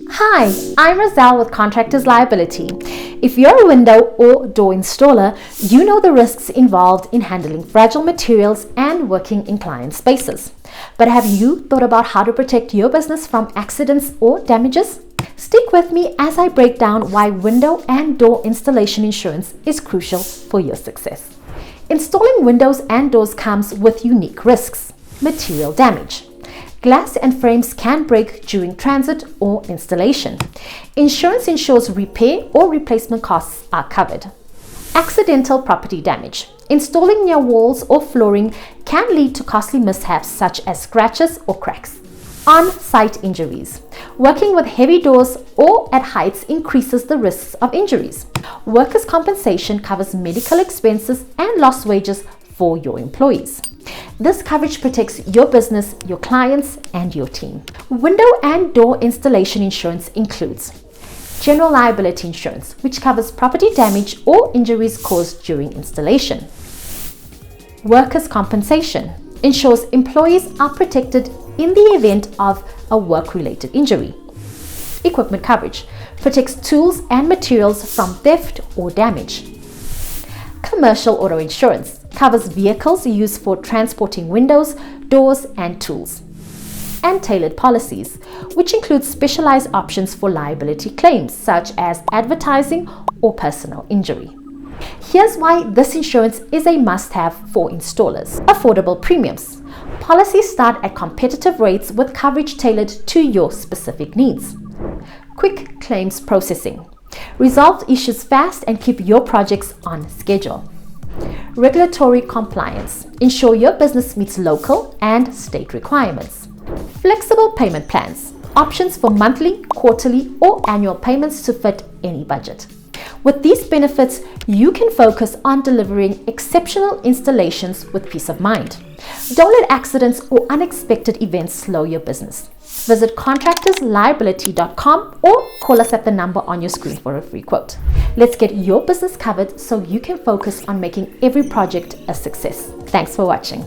Hi, I'm Roselle with Contractors Liability. If you're a window or door installer, you know the risks involved in handling fragile materials and working in client spaces. But have you thought about how to protect your business from accidents or damages? Stick with me as I break down why window and door installation insurance is crucial for your success. Installing windows and doors comes with unique risks. Material damage. Glass and frames can break during transit or installation. Insurance ensures repair or replacement costs are covered. Accidental property damage. Installing near walls or flooring can lead to costly mishaps such as scratches or cracks. On-site injuries. Working with heavy doors or at heights increases the risks of injuries. Workers' compensation covers medical expenses and lost wages for your employees. This coverage protects your business, your clients, and your team. Window and door installation insurance includes general liability insurance, which covers property damage or injuries caused during installation. Workers' compensation ensures employees are protected in the event of a work-related injury. Equipment coverage protects tools and materials from theft or damage. Commercial auto insurance covers vehicles used for transporting windows, doors, and tools. And tailored policies, which include specialized options for liability claims such as advertising or personal injury. Here's why this insurance is a must-have for installers. Affordable premiums. Policies start at competitive rates with coverage tailored to your specific needs. Quick claims processing. Resolve issues fast and keep your projects on schedule. Regulatory compliance. Ensure your business meets local and state requirements. Flexible payment plans. Options for monthly, quarterly, or annual payments to fit any budget. With these benefits, you can focus on delivering exceptional installations with peace of mind. Don't let accidents or unexpected events slow your business. Visit contractorsliability.com or call us at the number on your screen for a free quote. Let's get your business covered so you can focus on making every project a success. Thanks for watching.